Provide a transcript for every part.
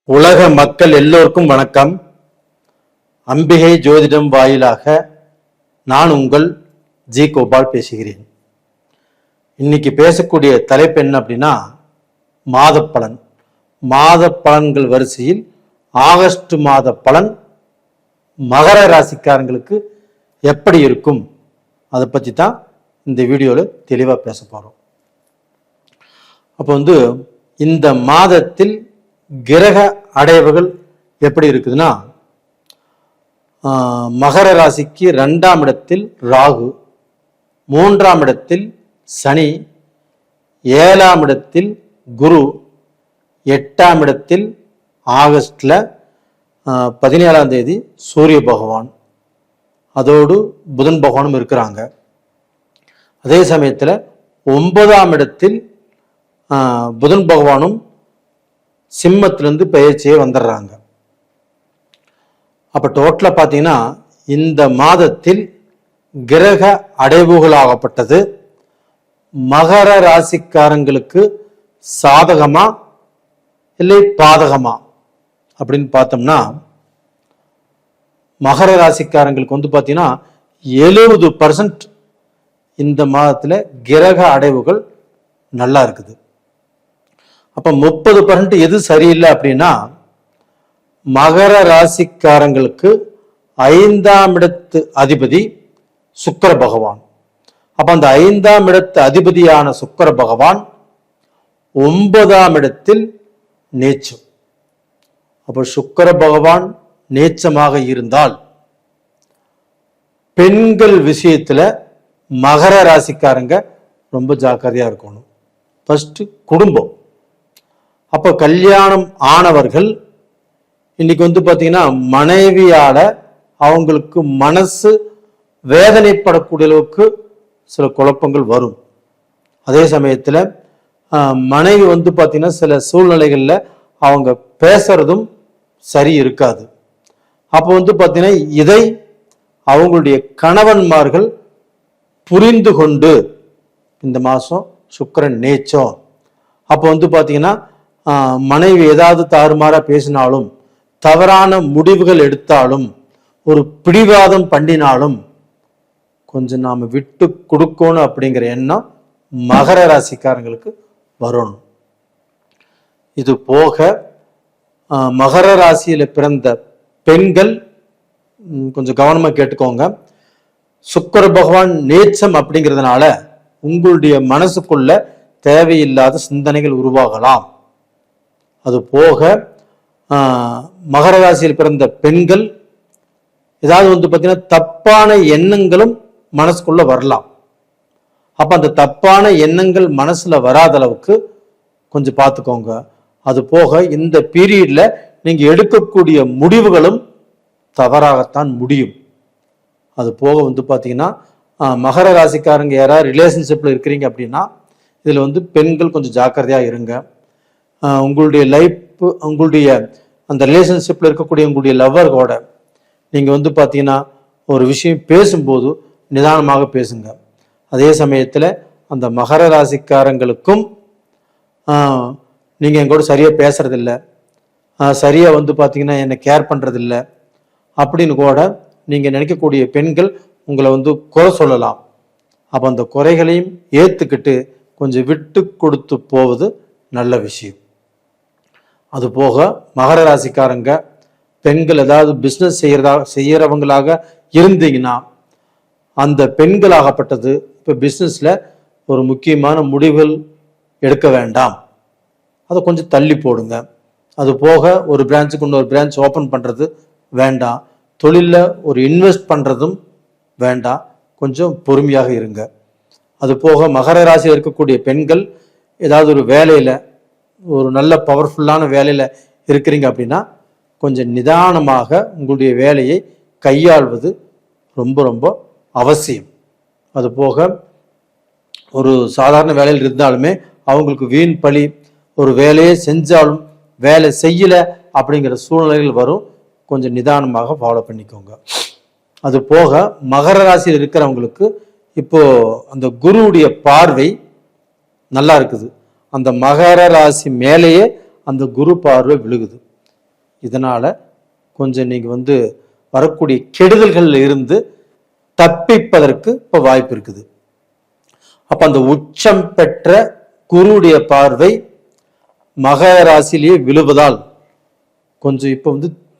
உலக மக்கள் எல்லோருக்கும் வணக்கம். அம்பிகை ஜோதிடம் வாயிலாக நான் உங்கள் ஜி கோபால் பேசுகிறேன். இன்னைக்கு பேசக்கூடிய தலைப்பு என்ன அப்படின்னா மாத பலன். மாத பலன்கள் வரிசையில் ஆகஸ்ட் மாத பலன் மகர ராசிக்காரங்களுக்கு எப்படி இருக்கும் அதை பற்றி தான் இந்த வீடியோவில் தெளிவாக பேச போகிறோம். அப்போ இந்த மாதத்தில் கிரக அடைவுகள் எப்படி இருக்குதுன்னா, மகர ராசிக்கு 2ஆம் இடத்தில் ராகு, 3ஆம் இடத்தில் சனி, 7ஆம் இடத்தில் குரு, 8ஆம் இடத்தில் ஆகஸ்ட்ல 17ஆம் தேதி சூரிய பகவான், அதோடு புதன் பகவானும் இருக்கிறாங்க. அதே சமயத்தில் 9ஆம் இடத்தில் புதன் பகவானும் சிம்மத்திலிருந்து பெயர்ச்சியே வந்துடுறாங்க. அப்ப டோட்டலா பார்த்தீங்கன்னா இந்த மாதத்தில் கிரக அடைவுகளாகப்பட்டது மகர ராசிக்காரங்களுக்கு சாதகமா இல்லை பாதகமா அப்படின்னு பார்த்தோம்னா, மகர ராசிக்காரங்களுக்கு பார்த்தீங்கன்னா 70% இந்த மாதத்துல கிரக அடைவுகள் நல்லா இருக்குது. அப்ப 30% எது சரியில்லை அப்படின்னா, மகர ராசிக்காரங்களுக்கு 5ஆம் இடத்து அதிபதி சுக்கிர பகவான். அப்ப அந்த 5ஆம் இடத்து அதிபதியான சுக்கிர பகவான் 9ஆம் இடத்தில் நீச்சம். அப்ப சுக்கிர பகவான் நீச்சமாக இருந்தால் பெண்கள் விஷயத்துல மகர ராசிக்காரங்க ரொம்ப ஜாக்கிரதையா இருக்கணும். ஃபர்ஸ்ட் குடும்பம். அப்ப கல்யாணம் ஆனவர்கள் இன்னைக்கு பாத்தீங்கன்னா மனைவியால அவங்களுக்கு மனசு வேதனைப்படக்கூடிய அளவுக்கு சில குழப்பங்கள் வரும். அதே சமயத்துல மனைவி பாத்தீங்கன்னா சில சூழ்நிலைகள்ல அவங்க பேசுறதும் சரி இருக்காது. அப்போ பாத்தீங்கன்னா இதை அவங்களுடைய கணவன்மார்கள் புரிந்து கொண்டு, இந்த மாசம் சுக்கிரன் நீச்சம், அப்போ பாத்தீங்கன்னா மனைவி ஏதாவது தாறுமாறா பேசினாலும், தவறான முடிவுகள் எடுத்தாலும், ஒரு பிடிவாதம் பண்ணினாலும் கொஞ்சம் நாம விட்டு கொடுக்கணும் அப்படிங்கிற எண்ணம் மகர ராசிக்காரங்களுக்கு வரணும். இது போக மகர ராசியில பிறந்த பெண்கள் கொஞ்சம் கவனமா கேட்டுக்கோங்க. சுக்கிர பகவான் நீச்சம் அப்படிங்கிறதுனால உங்களுடைய மனசுக்குள்ள தேவையில்லாத சிந்தனைகள் உருவாகலாம். அது போக மகர ராசியில் பிறந்த பெண்கள் ஏதாவது பார்த்தீங்கன்னா தப்பான எண்ணங்களும் மனசுக்குள்ள வரலாம். அப்ப அந்த தப்பான எண்ணங்கள் மனசுல வராத அளவுக்கு கொஞ்சம் பார்த்துக்கோங்க. அது போக இந்த பீரியட்ல நீங்க எடுக்கக்கூடிய முடிவுகளும் தவறாகத்தான் முடியும். அது போக பார்த்தீங்கன்னா மகர ராசிக்காரங்க யாராவது ரிலேஷன்ஷிப்ல இருக்கிறீங்க அப்படின்னா இதுல பெண்கள் கொஞ்சம் ஜாக்கிரதையா இருங்க. உங்களுடைய லைஃப், உங்களுடைய அந்த ரிலேஷன்ஷிப்ல இருக்கக்கூடிய உங்களுடைய லவ்வர்களோட நீங்க பார்த்தீங்கன்னா ஒரு விஷயம் பேசும்போது நிதானமாக பேசுங்க. அதே சமயத்துல அந்த மகர ராசிக்காரங்களுக்கும் நீங்க எங்கூட சரியா பேசுறதில்ல, சரியா பார்த்தீங்கன்னா என்னை கேர் பண்றதில்ல அப்படின்னு கூட நீங்க நினைக்கக்கூடிய பெண்கள் உங்களை குறை சொல்லலாம். அப்ப அந்த குறைகளையும் ஏத்துக்கிட்டு கொஞ்சம் விட்டு கொடுத்து போவது நல்ல விஷயம். அது போக மகர ராசிக்காரங்க பெண்கள் ஏதாவது பிஸ்னஸ் செய்யறவங்களாக இருந்தீங்கன்னா, அந்த பெண்களாகப்பட்டது இப்போ பிஸ்னஸ்ல ஒரு முக்கியமான முடிவுகள் எடுக்க வேண்டாம், அதை கொஞ்சம் தள்ளி போடுங்க. அது போக ஒரு பிரான்ச்சுக்கு இன்னொரு பிரான்ச் ஓப்பன் பண்றது வேண்டாம். தொழிலில் ஒரு இன்வெஸ்ட் பண்றதும் வேண்டாம், கொஞ்சம் பொறுமையாக இருங்க. அது போக மகர ராசியில் இருக்கக்கூடிய பெண்கள் ஏதாவது ஒரு வேலையில, ஒரு நல்ல பவர்ஃபுல்லான வேலையில இருக்கிறீங்க அப்படின்னா கொஞ்சம் நிதானமாக உங்களுடைய வேலையை கையாள்வது ரொம்ப ரொம்ப அவசியம். அது போக ஒரு சாதாரண வேலையில் இருந்தாலுமே அவங்களுக்கு வீண் பழி, ஒரு வேலையை செஞ்சாலும் வேலை செய்யல அப்படிங்கிற சூழ்நிலைகள் வரும். கொஞ்சம் நிதானமாக ஃபாலோ பண்ணிக்கோங்க. அது போக மகர ராசியில் இருக்கிறவங்களுக்கு இப்போ அந்த குருவுடைய பார்வை நல்லா இருக்குது. அந்த மகர ராசி மேலேயே அந்த குரு பார்வை விழுகுது. இதனால் கொஞ்சம் நீங்கள் வரக்கூடிய கெடுதல்களில் இருந்து தப்பிப்பதற்கு இப்போ வாய்ப்பு இருக்குது. அப்போ அந்த உச்சம் பெற்ற குருடைய பார்வை மகர ராசியிலேயே விழுவதால் கொஞ்சம் இப்போ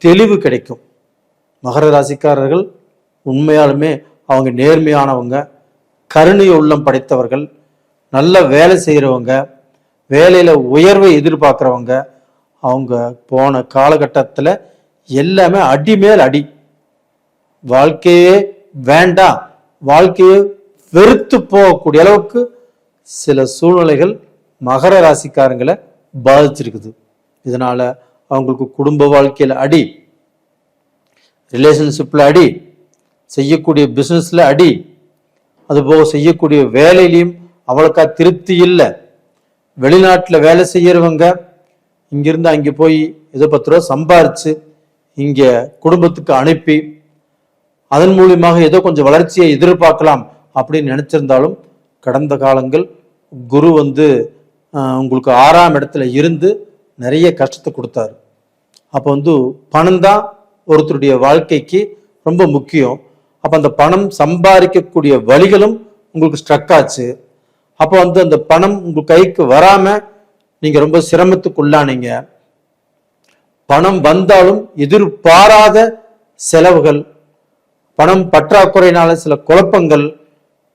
தெளிவு கிடைக்கும். மகர ராசிக்காரர்கள் உண்மையாலுமே அவங்க நேர்மையானவங்க, கருணை உள்ளம் படைத்தவர்கள், நல்ல வேலை செய்கிறவங்க, வேலையில் உயர்வை எதிர்பார்க்குறவங்க. அவங்க போன காலகட்டத்தில் எல்லாமே அடி மேல் அடி, வாழ்க்கையே வேண்டாம், வாழ்க்கையே வெறுத்து போகக்கூடிய அளவுக்கு சில சூழ்நிலைகள் மகர ராசிக்காரங்களை பாதிச்சிருக்குது. இதனால அவங்களுக்கு குடும்ப வாழ்க்கையில் அடி, ரிலேஷன்ஷிப்ல அடி, செய்யக்கூடிய பிஸ்னஸ்ல அடி, அதுபோக செய்யக்கூடிய வேலையிலையும் அவளுக்கா திருப்தி இல்லை. வெளிநாட்டில் வேலை செய்யறவங்க இங்கிருந்து அங்கே போய் ஏதோ 10 ரூபா சம்பாரிச்சு இங்கே குடும்பத்துக்கு அனுப்பி அதன் மூலியமாக ஏதோ கொஞ்சம் வளர்ச்சியை எதிர்பார்க்கலாம் அப்படின்னு நினைச்சிருந்தாலும் கடந்த காலங்கள் குரு உங்களுக்கு 6ஆம் இடத்துல இருந்து நிறைய கஷ்டத்தை கொடுத்தாரு. அப்போ பணம் தான் ஒருத்தருடைய வாழ்க்கைக்கு ரொம்ப முக்கியம். அப்போ அந்த பணம் சம்பாதிக்கக்கூடிய வழிகளும் உங்களுக்கு ஸ்ட்ரக் ஆச்சு. அப்போ அந்த பணம் உங்கள் கைக்கு வராம நீங்க ரொம்ப சிரமத்துக்குள்ளானீங்க. பணம் வந்தாலும் எதிர்பாராத செலவுகள், பணம் பற்றாக்குறையினால சில குழப்பங்கள்,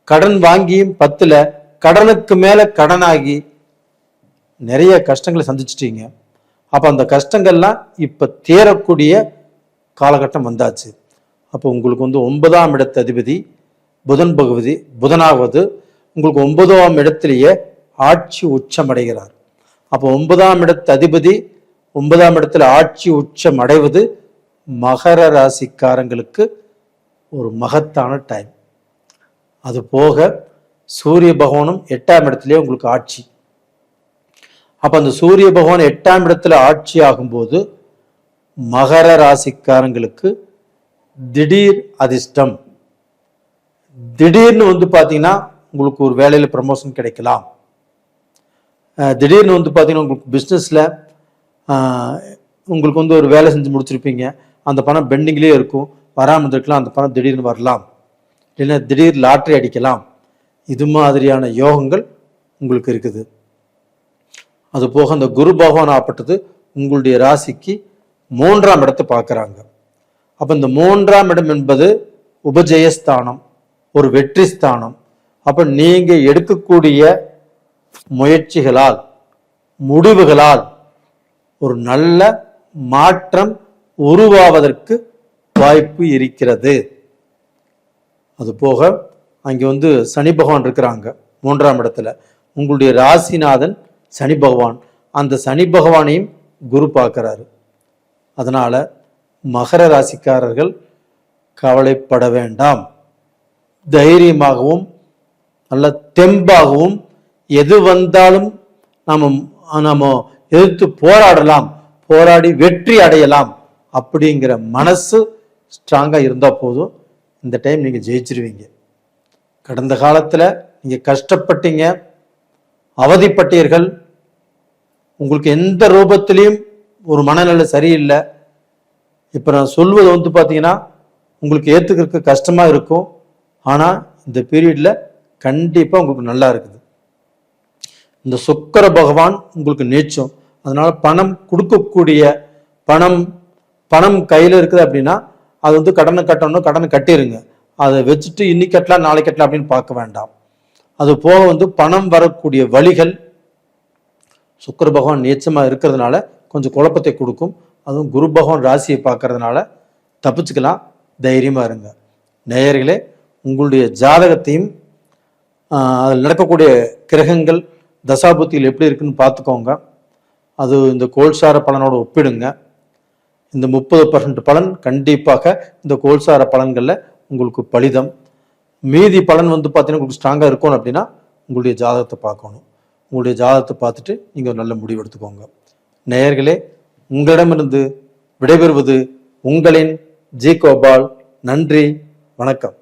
கடன் வாங்கியும் பத்துல கடனுக்கு மேல கடனாகி நிறைய கஷ்டங்களை சந்திச்சிட்டீங்க. அப்ப அந்த கஷ்டங்கள்லாம் இப்ப தேரக்கூடிய காலகட்டம் வந்தாச்சு. அப்போ உங்களுக்கு 9ஆம் இடத்து அதிபதி புதனாவது உங்களுக்கு 9ஆம் இடத்திலேயே ஆட்சி உச்சம் அடைகிறார். அப்போ 9ஆம் இடத்து அதிபதி 9ஆம் இடத்துல ஆட்சி உச்சம் அடைவது மகர ராசிக்காரங்களுக்கு ஒரு மகத்தான டைம். அது போக சூரிய பகவானும் 8ஆம் இடத்திலே உங்களுக்கு ஆட்சி. அப்ப அந்த சூரிய பகவான் 8ஆம் இடத்துல ஆட்சி ஆகும்போது மகர ராசிக்காரங்களுக்கு திடீர் அதிர்ஷ்டம். திடீர்னு பாத்தீங்கன்னா உங்களுக்கு ஒரு வேலையில ப்ரமோஷன் கிடைக்கலாம். திடீர்னு பாத்தீங்கன்னா உங்களுக்கு பிஸ்னஸ்ல உங்களுக்கு ஒரு வேலை செஞ்சு முடிச்சிருப்பீங்க, அந்த பணம் பெண்டிங்லேயே இருக்கும், வராமல் இருக்கலாம், அந்த பணம் திடீர்னு வரலாம். இல்லைன்னா திடீர் லாட்ரி அடிக்கலாம். இது மாதிரியான யோகங்கள் உங்களுக்கு இருக்குது. அது போக அந்த குரு பகவான் ஆப்பட்டது உங்களுடைய ராசிக்கு 3ஆம் இடத்தை பார்க்குறாங்க. அப்போ இந்த 3ஆம் இடம் என்பது உபஜயஸ்தானம், ஒரு வெற்றி ஸ்தானம். அப்போ நீங்க எடுக்கக்கூடிய முயற்சிகளால், முடிவுகளால் ஒரு நல்ல மாற்றம் உருவாவதற்கு வாய்ப்பு இருக்கிறது. அது போக அங்கே சனி பகவான் இருக்கிறாங்க 3ஆம் இடத்துல. உங்களுடைய ராசிநாதன் சனி பகவான், அந்த சனி பகவானையும் குரு பார்க்கிறாரு. அதனால மகர ராசிக்காரர்கள் கவலைப்பட வேண்டாம். தைரியமாகவும் நல்ல தெம்பாகவும் எது வந்தாலும் நாம எதிர்த்து போராடலாம், போராடி வெற்றி அடையலாம் அப்படிங்கிற மனசு ஸ்ட்ராங்கா இருந்தா போதும். இந்த டைம் நீங்க ஜெயிச்சிருவீங்க. கடந்த காலத்துல நீங்க கஷ்டப்பட்டீங்க, அவதிப்பட்டீர்கள், உங்களுக்கு எந்த ரூபத்திலையும் ஒரு மனநிலை சரியில்லை. இப்ப நான் சொல்வது பாத்தீங்கன்னா உங்களுக்கு ஏத்துக்கிறதுக்கு கஷ்டமா இருக்கும். ஆனா இந்த பீரியட்ல கண்டிப்பா உங்களுக்கு நல்லா இருக்குது. இந்த சுக்கிர பகவான் உங்களுக்கு நீச்சம். அதனால பணம் கொடுக்கக்கூடிய பணம் கையில இருக்குது அப்படின்னா அது கடனை கட்டணும், கடனை கட்டிருங்க. அதை வச்சுட்டு இன்னைக்கு கட்டலாம் நாளைக்கு கட்டலாம் அப்படின்னு பார்க்க வேண்டாம். அது போக பணம் வரக்கூடிய வழிகள் சுக்கிர பகவான் நீச்சமா இருக்கிறதுனால கொஞ்சம் குழப்பத்தை கொடுக்கும். அதுவும் குரு பகவான் ராசியை பார்க்கறதுனால தப்பிச்சுக்கலாம். தைரியமா இருங்க. நேயர்களே, உங்களுடைய ஜாதகத்தையும் அதில் நடக்கக்கூடிய கிரகங்கள் தசாபுத்தியில் எப்படி இருக்குன்னு பார்த்துக்கோங்க. அது இந்த கோல்சார பலனோட ஒப்பிடுங்க. இந்த 30% பலன் கண்டிப்பாக இந்த கோல்சார பலன்களில் உங்களுக்கு பலிதம். மீதி பலன் பார்த்தீங்கன்னா உங்களுக்கு ஸ்ட்ராங்காக இருக்கணும் அப்படின்னா உங்களுடைய ஜாதகத்தை பார்க்கணும். உங்களுடைய ஜாதகத்தை பார்த்துட்டு நீங்கள் நல்ல முடிவு எடுத்துக்கோங்க. நேயர்களே, உங்களிடமிருந்து விடைபெறுவது உங்களின் ஜி கோபால். நன்றி, வணக்கம்.